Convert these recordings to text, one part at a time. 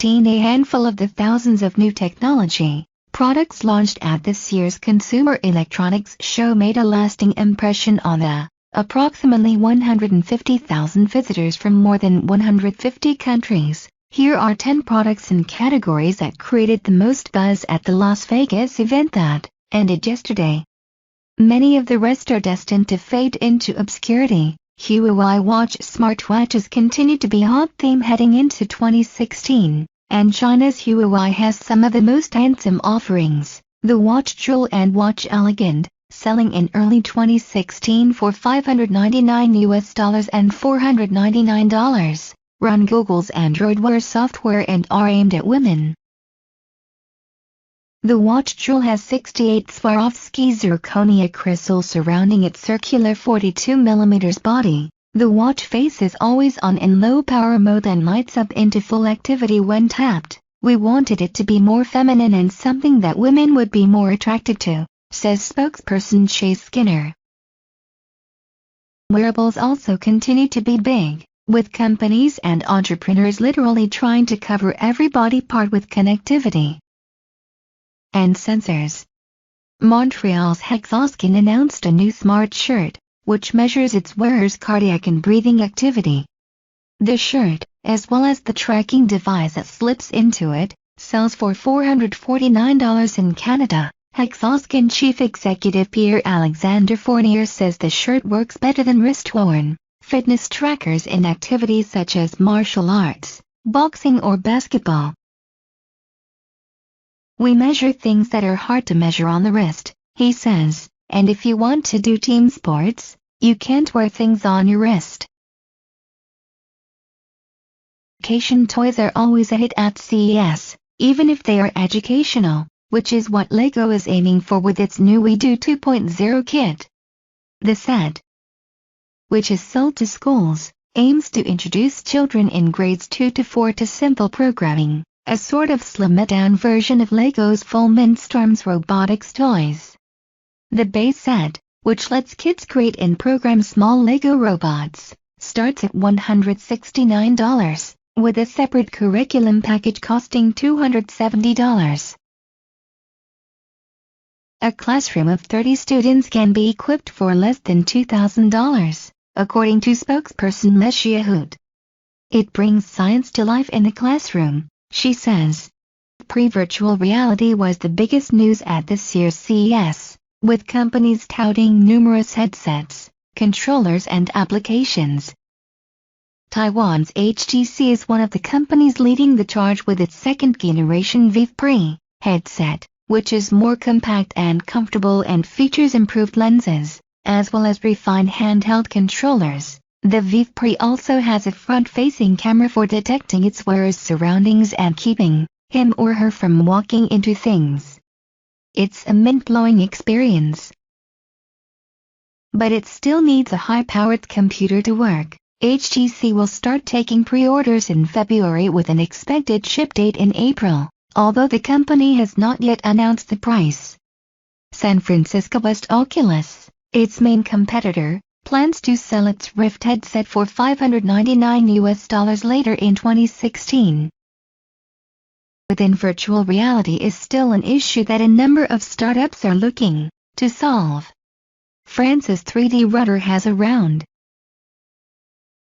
A handful of the thousands of new technology products launched at this year's Consumer Electronics Show made a lasting impression on the approximately 150,000 visitors from more than 150 countries. Here are 10 products and categories that created the most buzz at the Las Vegas event that ended yesterday. Many of the rest are destined to fade into obscurity. Huawei watch smartwatches continue to be a hot theme heading into 2016, and China's Huawei has some of the most handsome offerings. The watch Jewel and watch Elegant, selling in early 2016 for $599 and $499, run Google's Android Wear software and are aimed at women. The watch Jewel has 68 Swarovski zirconia crystal surrounding its circular 42mm body. The watch face is always on in low power mode and lights up into full activity when tapped. We wanted it to be more feminine and something that women would be more attracted to, says spokesperson Chase Skinner. Wearables also continue to be big, with companies and entrepreneurs literally trying to cover every body part with connectivity and sensors. Montreal's Hexoskin announced a new smart shirt, which measures its wearer's cardiac and breathing activity. The shirt, as well as the tracking device that slips into it, sells for $449 in Canada. Hexoskin Chief Executive Pierre-Alexandre Fournier says the shirt works better than wrist-worn fitness trackers in activities such as martial arts, boxing or basketball. We measure things that are hard to measure on the wrist, he says, and if you want to do team sports, you can't wear things on your wrist. Education toys are always a hit at CES, even if they are educational, which is what LEGO is aiming for with its new We Do 2.0 kit. The set, which is sold to schools, aims to introduce children in grades 2 to 4 to simple programming, a sort of slimmed-down version of LEGO's full Mindstorms robotics toys. The base set, which lets kids create and program small LEGO robots, starts at $169, with a separate curriculum package costing $270. A classroom of 30 students can be equipped for less than $2,000, according to spokesperson Leshia Hoot. It brings science to life in the classroom, she says. Pre-virtual reality was the biggest news at this year's CES, with companies touting numerous headsets, controllers and applications. Taiwan's HTC is one of the companies leading the charge with its second-generation Vive Pre headset, which is more compact and comfortable and features improved lenses, as well as refined handheld controllers. The Vive Pre also has a front-facing camera for detecting its wearer's surroundings and keeping him or her from walking into things. It's a mind-blowing experience. But it still needs a high-powered computer to work. HTC will start taking pre-orders in February with an expected ship date in April, although the company has not yet announced the price. San Francisco-based Oculus, its main competitor, plans to sell its Rift headset for $599 later in 2016. Within virtual reality is still an issue that a number of startups are looking to solve. France's 3D Rudder has a round,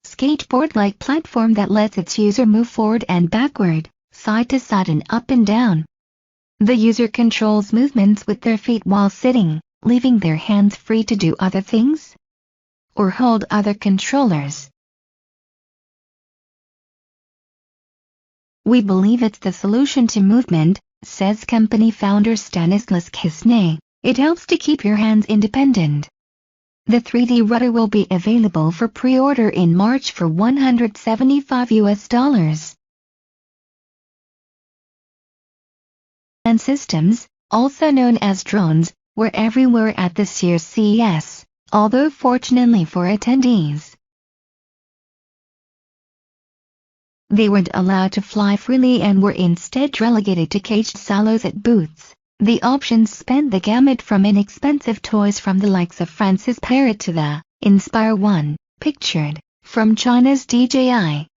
skateboard-like platform that lets its user move forward and backward, side to side and up and down. The user controls movements with their feet while sitting, leaving their hands free to do other things or hold other controllers. We believe it's the solution to movement, says company founder Stanislas Kisney. It helps to keep your hands independent. The 3D Rudder will be available for pre-order in March for $175. And systems, also known as drones, were everywhere at this year's CES, although fortunately for attendees, they weren't allowed to fly freely and were instead relegated to caged silos at booths. The options spanned the gamut from inexpensive toys from the likes of France's Parrot to the Inspire One, pictured from China's DJI.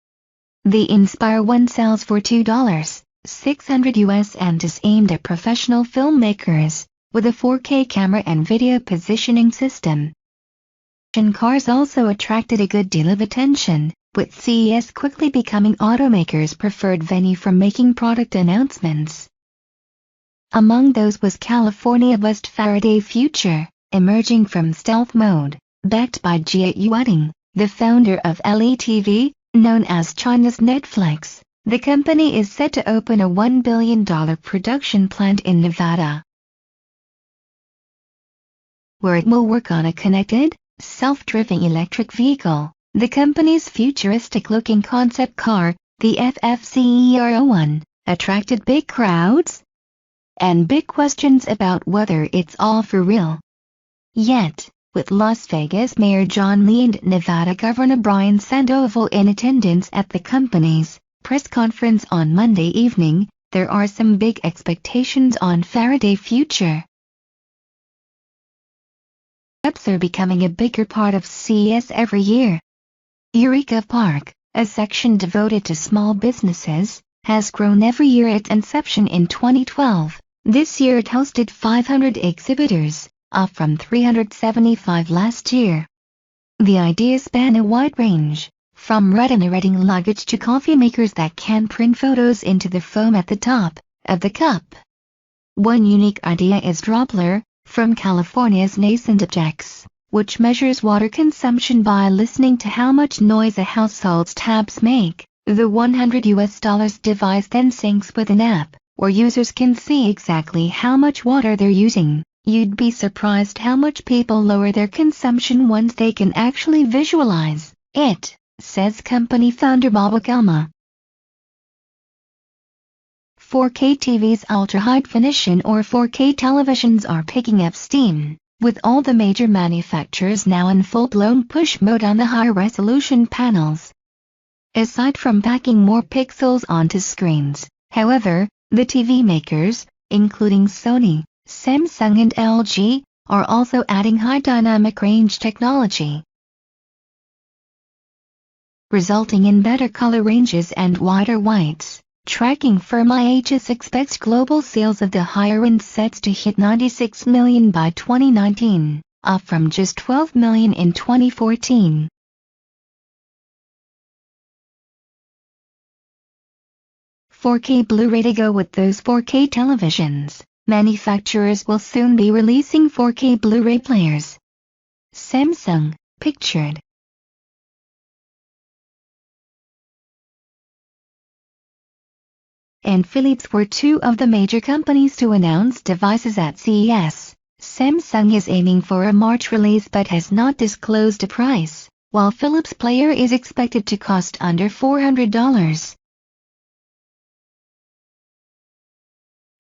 The Inspire 1 sells for $2,600 US and is aimed at professional filmmakers, with a 4K camera and video positioning system. Cars also attracted a good deal of attention, with CES quickly becoming automakers' preferred venue for making product announcements. Among those was California-based Faraday Future, emerging from stealth mode, backed by Jia Yuading, the founder of LETV, known as China's Netflix. The company is set to open a $1 billion production plant in Nevada, where it will work on a connected, self-driving electric vehicle. The company's futuristic-looking concept car, the FFCER01, attracted big crowds and big questions about whether it's all for real. Yet, with Las Vegas Mayor John Lee and Nevada Governor Brian Sandoval in attendance at the company's press conference on Monday evening, there are some big expectations on Faraday Future. Apps are becoming a bigger part of CES every year. Eureka Park, a section devoted to small businesses, has grown every year at its inception in 2012. This year it hosted 500 exhibitors, up from 375 last year. The ideas span a wide range, from retina-reading luggage to coffee makers that can print photos into the foam at the top of the cup. One unique idea is Droppler, from California's nascent Objects, which measures water consumption by listening to how much noise a household's taps make. The $100 device then syncs with an app, where users can see exactly how much water they're using. You'd be surprised how much people lower their consumption once they can actually visualize it, says company founder Bob Okelma. 4K TVs, ultra-high definition or 4K televisions are picking up steam, with all the major manufacturers now in full-blown push mode on the high-resolution panels. Aside from packing more pixels onto screens, however, the TV makers, including Sony, Samsung and LG, are also adding high dynamic range technology, resulting in better color ranges and wider whites. Tracking firm IHS expects global sales of the higher-end sets to hit 96 million by 2019, up from just 12 million in 2014. "4K Blu-ray to go with those 4K televisions. Manufacturers will soon be releasing 4K Blu-ray players." Samsung, pictured. And Philips were two of the major companies to announce devices at CES. Samsung is aiming for a March release but has not disclosed a price, while Philips Player is expected to cost under $400.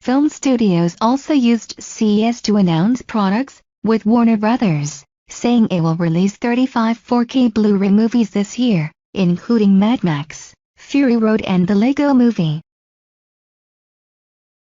Film studios also used CES to announce products, with Warner Brothers saying it will release 35 4K Blu-ray movies this year, including Mad Max, Fury Road and the Lego Movie.